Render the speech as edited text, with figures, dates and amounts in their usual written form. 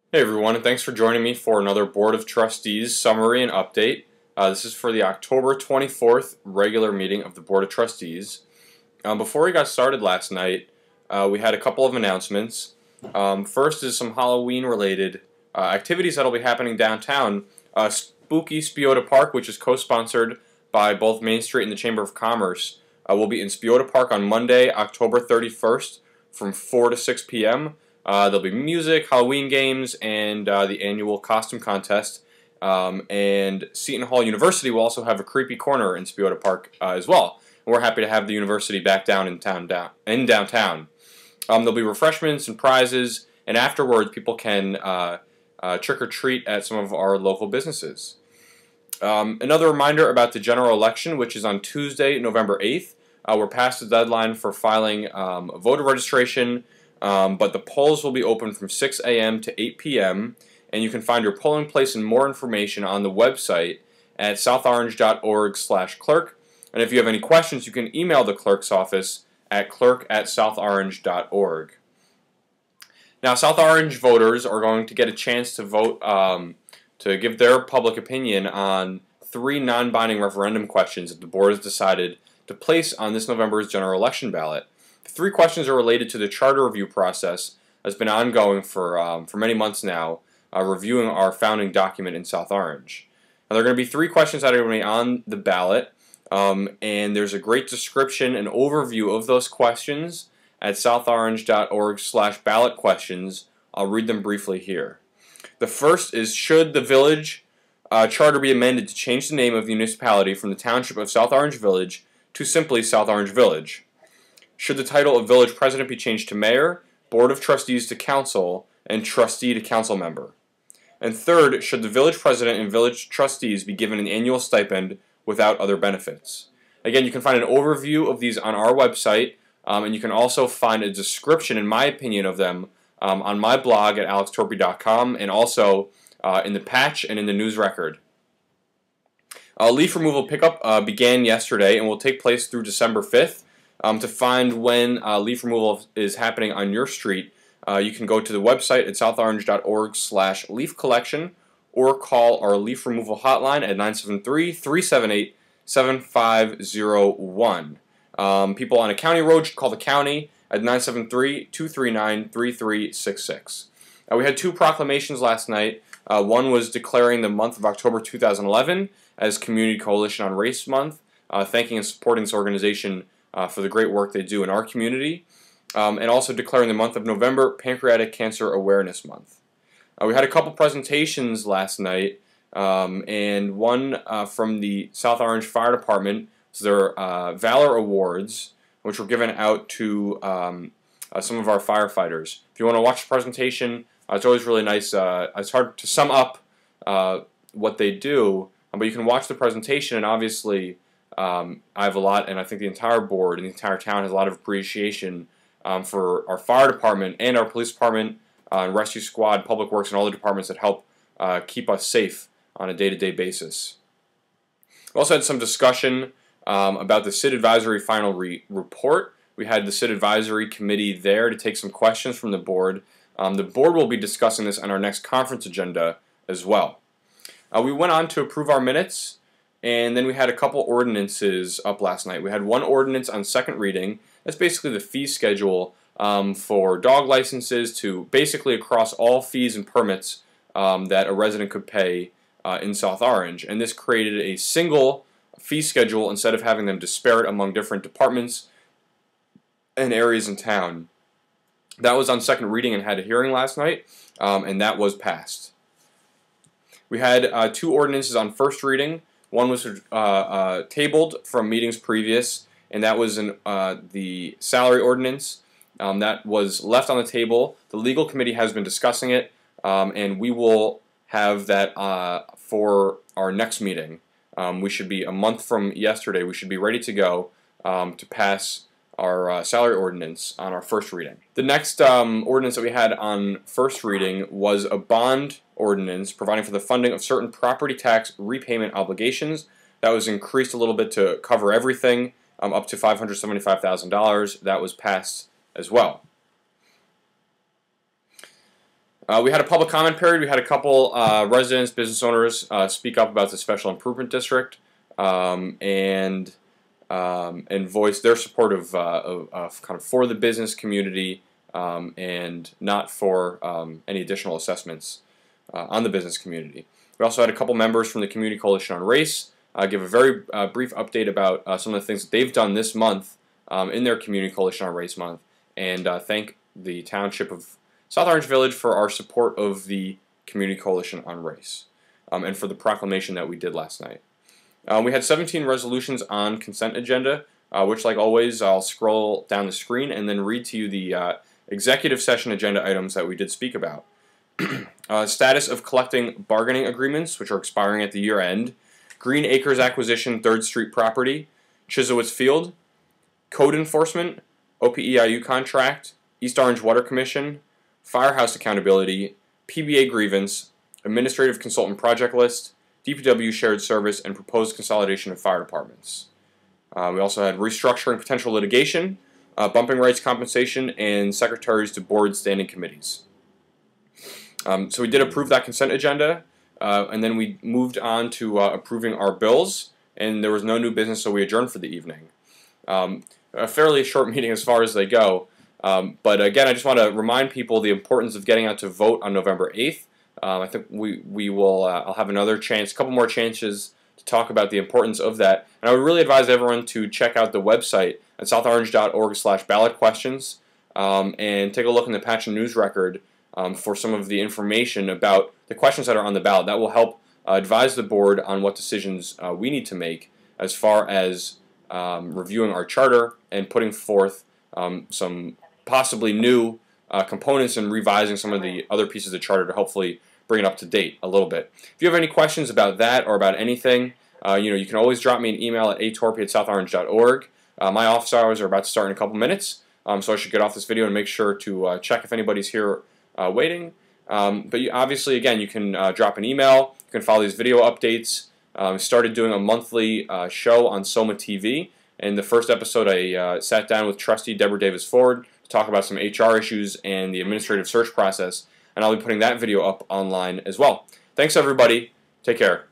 Hey everyone, and thanks for joining me for another Board of Trustees summary and update. This is for the October 24th regular meeting of the Board of Trustees. Before we got started last night, we had a couple of announcements. First is some Halloween-related activities that will be happening downtown. Spooky Spiota Park, which is co-sponsored by both Main Street and the Chamber of Commerce, will be in Spiota Park on Monday, October 31st from 4 to 6 p.m. There'll be music, Halloween games, and the annual costume contest. And Seton Hall University will also have a creepy corner in Spiota Park as well. And we're happy to have the university back down in downtown. There'll be refreshments and prizes, and afterwards people can trick or treat at some of our local businesses. Another reminder about the general election, which is on Tuesday, November 8th. We're past the deadline for filing voter registration. But the polls will be open from 6 a.m. to 8 p.m. and you can find your polling place and more information on the website at southorange.org/clerk. And if you have any questions, you can email the clerk's office at clerk@southorange.org. Now, South Orange voters are going to get a chance to vote to give their public opinion on 3 non-binding referendum questions that the board has decided to place on this November's general election ballot. The 3 questions are related to the charter review process that's been ongoing for many months now, reviewing our founding document in South Orange. Now, there are going to be 3 questions that are going to be on the ballot, and there's a great description and overview of those questions at southorange.org/ballot questions. I'll read them briefly here. The first is, should the village charter be amended to change the name of the municipality from the Township of South Orange Village to simply South Orange Village? Should the title of Village President be changed to Mayor, Board of Trustees to Council, and Trustee to Council Member? And third, should the Village President and Village Trustees be given an annual stipend without other benefits? Again, you can find an overview of these on our website, and you can also find a description, in my opinion, of them on my blog at alextorpey.com, and also in the patch and in the news record. Leaf removal pickup began yesterday and will take place through December 5th. To find when leaf removal is happening on your street, you can go to the website at southorange.org/leaf collection or call our leaf removal hotline at 973-378-7501. People on a county road should call the county at 973-239-3366. We had 2 proclamations last night. One was declaring the month of October 2011 as Community Coalition on Race Month, thanking and supporting this organization for the great work they do in our community, and also declaring the month of November Pancreatic Cancer Awareness Month. We had a couple presentations last night, and one from the South Orange Fire Department was their Valor Awards, which were given out to some of our firefighters. If you want to watch the presentation, it's always really nice. It's hard to sum up what they do, but you can watch the presentation, and obviously I have a lot, and I think the entire board and the entire town has a lot of appreciation for our fire department and our police department, rescue squad, public works, and all the departments that help keep us safe on a day-to-day basis. We also had some discussion about the CID Advisory final report. We had the CID Advisory Committee there to take some questions from the board. The board will be discussing this on our next conference agenda as well. We went on to approve our minutes. And then we had a couple ordinances up last night. We had one ordinance on second reading. That's basically the fee schedule for dog licenses to basically across all fees and permits that a resident could pay in South Orange. And this created a single fee schedule instead of having them disparate among different departments and areas in town. That was on second reading and had a hearing last night, and that was passed. We had 2 ordinances on first reading. One was tabled from meetings previous, and that was the salary ordinance that was left on the table. The legal committee has been discussing it, and we will have that for our next meeting. We should be a month from yesterday. We should be ready to go to pass our salary ordinance on our first reading. The next ordinance that we had on first reading was a bond ordinance providing for the funding of certain property tax repayment obligations. That was increased a little bit to cover everything, up to $575,000. That was passed as well. We had a public comment period. We had a couple residents, business owners speak up about the special improvement district and voice their support of kind of for the business community and not for any additional assessments on the business community. We also had a couple members from the Community Coalition on Race give a very brief update about some of the things that they've done this month in their Community Coalition on Race month, and thank the Township of South Orange Village for our support of the Community Coalition on Race and for the proclamation that we did last night. We had 17 resolutions on consent agenda, which, like always, I'll scroll down the screen and then read to you the executive session agenda items that we did speak about. Status of collecting bargaining agreements, which are expiring at the year end. Green Acres acquisition, 3rd Street property. Chisowitz Field. Code enforcement. OPEIU contract. East Orange Water Commission. Firehouse accountability. PBA grievance. Administrative consultant project list. DPW shared service, and proposed consolidation of fire departments. We also had restructuring potential litigation, bumping rights compensation, and secretaries to board standing committees. So we did approve that consent agenda, and then we moved on to approving our bills, and there was no new business, so we adjourned for the evening. A fairly short meeting as far as they go, but again, I just want to remind people the importance of getting out to vote on November 8th. I think we will. I'll have another chance, a couple more chances to talk about the importance of that. And I would really advise everyone to check out the website at southorange.org/ballot questions and take a look in the Patchen News Record for some of the information about the questions that are on the ballot. That will help advise the board on what decisions we need to make as far as reviewing our charter and putting forth some possibly new components and revising some of the other pieces of the charter to hopefully bring it up to date a little bit. If you have any questions about that or about anything, you can always drop me an email at atorpey@southorange.org. My office hours are about to start in a couple minutes, so I should get off this video and make sure to check if anybody's here waiting. But obviously, again, you can drop an email. You can follow these video updates. Started doing a monthly show on Soma TV. In the first episode, I sat down with Trustee Deborah Davis Ford to talk about some HR issues and the administrative search process, and I'll be putting that video up online as well. Thanks, everybody. Take care.